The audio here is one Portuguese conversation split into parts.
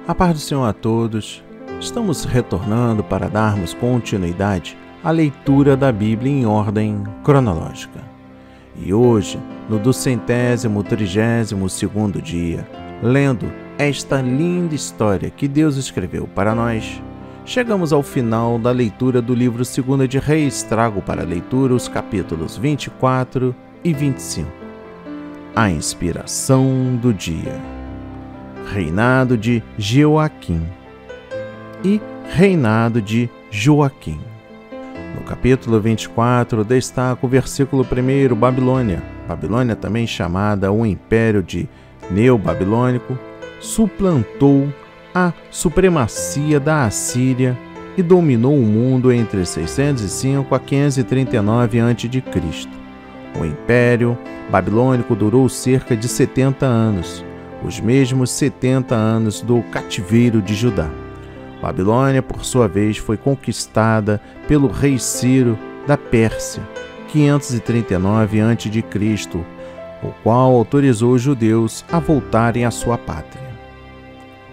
A paz do Senhor a todos. Estamos retornando para darmos continuidade à leitura da Bíblia em ordem cronológica. E hoje, no 232º dia, lendo esta linda história que Deus escreveu para nós, chegamos ao final da leitura do livro 2 de Reis. Trago para a leitura os capítulos 24 e 25. A inspiração do dia. Reinado de Jeoaquim e reinado de Joaquim. No capítulo 24, destaca o versículo 1, Babilônia. Babilônia, também chamada o Império de Neobabilônico, suplantou a supremacia da Assíria e dominou o mundo entre 605 a 539 a.C. O Império Babilônico durou cerca de 70 anos, os mesmos 70 anos do cativeiro de Judá. Babilônia, por sua vez, foi conquistada pelo rei Ciro da Pérsia, 539 a.C., o qual autorizou os judeus a voltarem à sua pátria.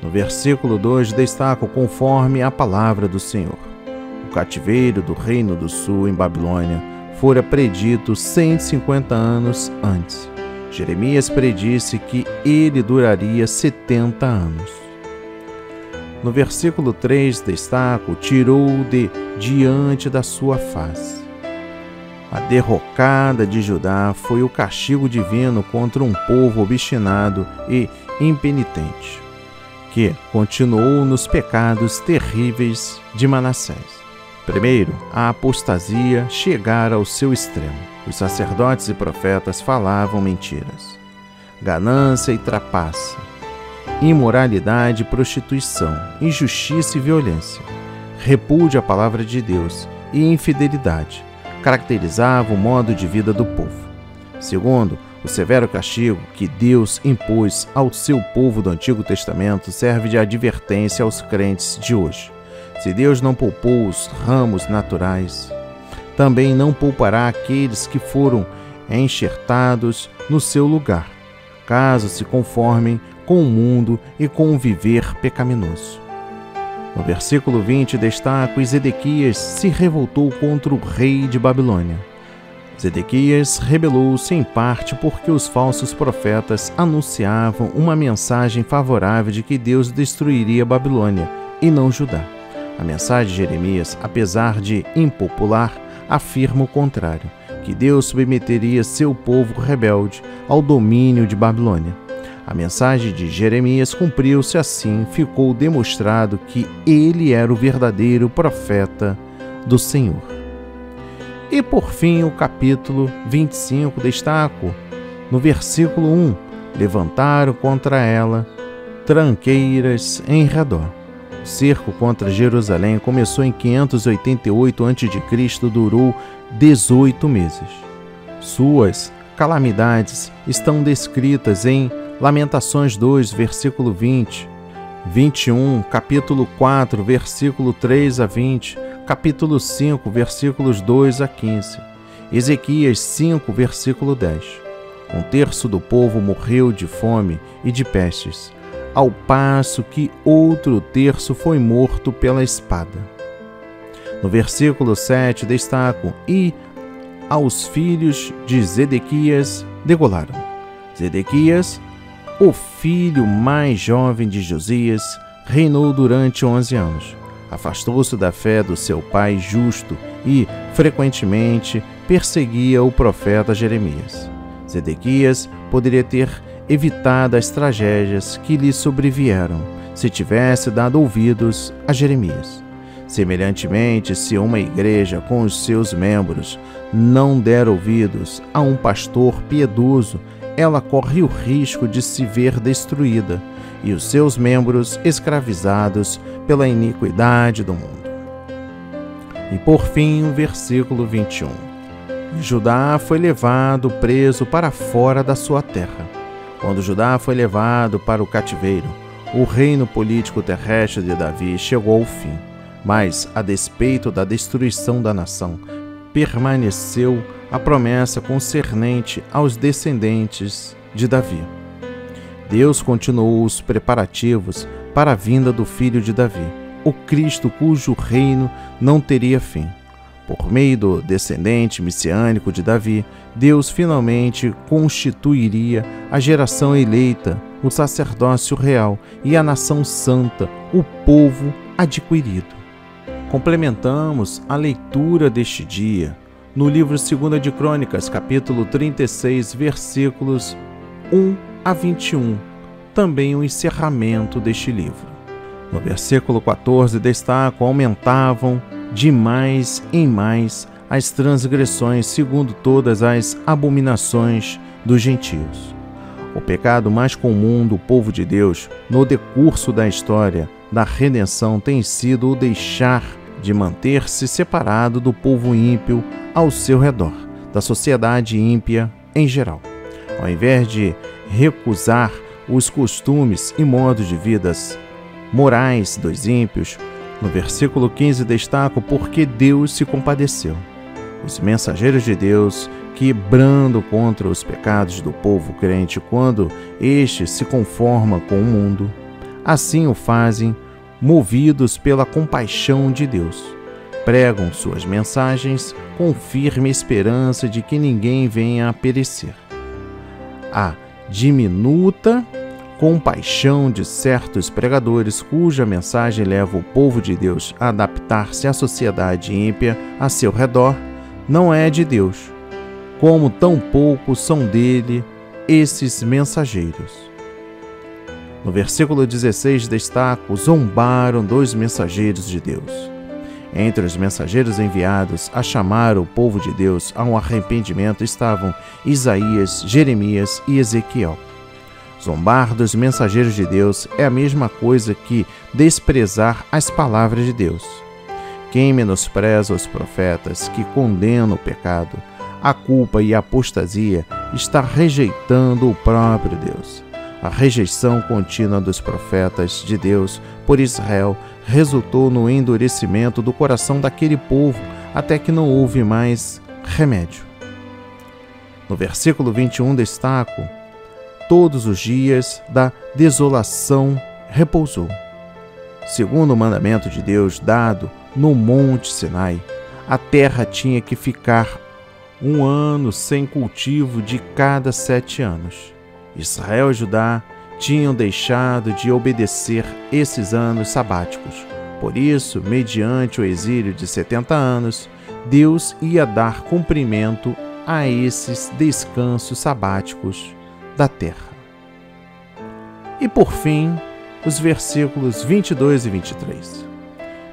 No versículo 2 destaca conforme a palavra do Senhor. O cativeiro do Reino do Sul em Babilônia fora predito 150 anos antes. Jeremias predisse que ele duraria 70 anos. No versículo 3 destaca: tirou de diante da sua face. A derrocada de Judá foi o castigo divino contra um povo obstinado e impenitente, que continuou nos pecados terríveis de Manassés. Primeiro, a apostasia chegara ao seu extremo. Os sacerdotes e profetas falavam mentiras. Ganância e trapaça, imoralidade e prostituição, injustiça e violência, repúdio à palavra de Deus e infidelidade caracterizavam o modo de vida do povo. Segundo, o severo castigo que Deus impôs ao seu povo do Antigo Testamento serve de advertência aos crentes de hoje. Se Deus não poupou os ramos naturais, também não poupará aqueles que foram enxertados no seu lugar, caso se conformem com o mundo e com o viver pecaminoso. No versículo 20 destaca: Zedequias se revoltou contra o rei de Babilônia. Zedequias rebelou-se em parte porque os falsos profetas anunciavam uma mensagem favorável de que Deus destruiria Babilônia e não Judá. A mensagem de Jeremias, apesar de impopular, afirma o contrário, que Deus submeteria seu povo rebelde ao domínio de Babilônia. A mensagem de Jeremias cumpriu-se assim, ficou demonstrado que ele era o verdadeiro profeta do Senhor. E por fim, o capítulo 25 destaca no versículo 1: levantaram contra ela tranqueiras em redor. O cerco contra Jerusalém começou em 588 a.C., durou 18 meses. Suas calamidades estão descritas em Lamentações 2, versículo 20, 21, capítulo 4, versículo 3 a 20, capítulo 5, versículos 2 a 15, Ezequias 5, versículo 10. Um terço do povo morreu de fome e de pestes, ao passo que outro terço foi morto pela espada. No versículo 7 destaco: e aos filhos de Zedequias degolaram. Zedequias, o filho mais jovem de Josias, reinou durante 11 anos. Afastou-se da fé do seu pai justo e, frequentemente, perseguia o profeta Jeremias. Zedequias poderia ter evitado as tragédias que lhe sobrevieram se tivesse dado ouvidos a Jeremias. Semelhantemente, se uma igreja com os seus membros não der ouvidos a um pastor piedoso, ela corre o risco de se ver destruída e os seus membros escravizados pela iniquidade do mundo. E por fim, o versículo 21. Judá foi levado preso para fora da sua terra. Quando Judá foi levado para o cativeiro, o reino político terrestre de Davi chegou ao fim. Mas, a despeito da destruição da nação, permaneceu a promessa concernente aos descendentes de Davi. Deus continuou os preparativos para a vinda do filho de Davi, o Cristo cujo reino não teria fim. Por meio do descendente messiânico de Davi, Deus finalmente constituiria a geração eleita, o sacerdócio real e a nação santa, o povo adquirido. Complementamos a leitura deste dia no livro 2 de Crônicas, capítulo 36, versículos 1 a 21, também o encerramento deste livro. No versículo 14 destaco: aumentavam de mais em mais as transgressões segundo todas as abominações dos gentios. O pecado mais comum do povo de Deus no decurso da história da redenção tem sido o deixar de manter-se separado do povo ímpio ao seu redor, da sociedade ímpia em geral. Ao invés de recusar os costumes e modos de vidas morais dos ímpios, no versículo 15 destaco: porque Deus se compadeceu. Os mensageiros de Deus que brandam contra os pecados do povo crente quando este se conforma com o mundo, assim o fazem movidos pela compaixão de Deus. Pregam suas mensagens com firme esperança de que ninguém venha a perecer. A diminuta compaixão de certos pregadores cuja mensagem leva o povo de Deus a adaptar-se à sociedade ímpia a seu redor não é de Deus, como tampouco são dele esses mensageiros. No versículo 16 destaco: zombaram dos mensageiros de Deus. Entre os mensageiros enviados a chamar o povo de Deus a um arrependimento estavam Isaías, Jeremias e Ezequiel. Zombar dos mensageiros de Deus é a mesma coisa que desprezar as palavras de Deus. Quem menospreza os profetas que condenam o pecado, a culpa e a apostasia está rejeitando o próprio Deus. A rejeição contínua dos profetas de Deus por Israel resultou no endurecimento do coração daquele povo até que não houve mais remédio. No versículo 21 destaco: todos os dias da desolação repousou. Segundo o mandamento de Deus dado no Monte Sinai, a terra tinha que ficar 1 ano sem cultivo de cada 7 anos. Israel e Judá tinham deixado de obedecer esses anos sabáticos. Por isso, mediante o exílio de 70 anos, Deus ia dar cumprimento a esses descansos sabáticos da terra. E por fim, os versículos 22 e 23.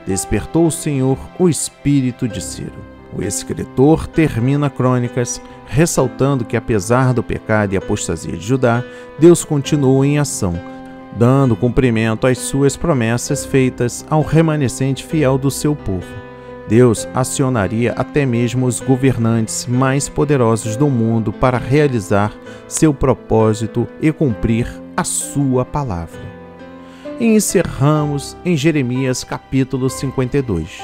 Despertou o Senhor o espírito de Ciro. O escritor termina Crônicas ressaltando que, apesar do pecado e apostasia de Judá, Deus continuou em ação, dando cumprimento às suas promessas feitas ao remanescente fiel do seu povo. Deus acionaria até mesmo os governantes mais poderosos do mundo para realizar seu propósito e cumprir a sua palavra. E encerramos em Jeremias capítulo 52.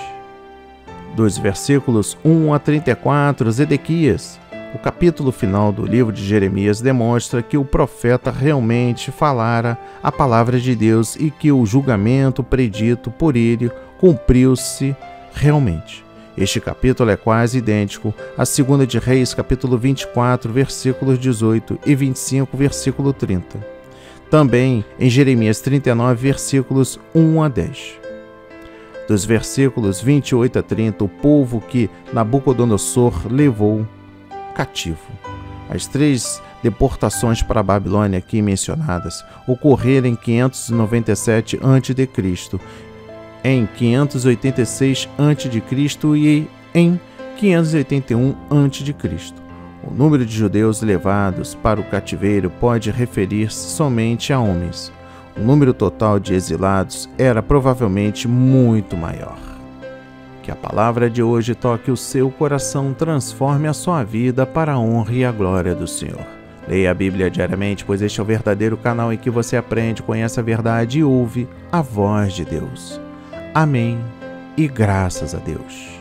Dos versículos 1 a 34, Zedequias. O capítulo final do livro de Jeremias demonstra que o profeta realmente falara a palavra de Deus e que o julgamento predito por ele cumpriu-se realmente. Este capítulo é quase idêntico a 2 de Reis, capítulo 24, versículos 18 e 25, versículo 30. Também em Jeremias 39, versículos 1 a 10. Dos versículos 28 a 30, o povo que Nabucodonosor levou cativo. As 3 deportações para a Babilônia aqui mencionadas ocorreram em 597 a.C., em 586 a.C. e em 581 a.C. O número de judeus levados para o cativeiro pode referir-se somente a homens. O número total de exilados era provavelmente muito maior. Que a palavra de hoje toque o seu coração, transforme a sua vida para a honra e a glória do Senhor. Leia a Bíblia diariamente, pois este é o verdadeiro canal em que você aprende, conhece a verdade e ouve a voz de Deus. Amém e graças a Deus.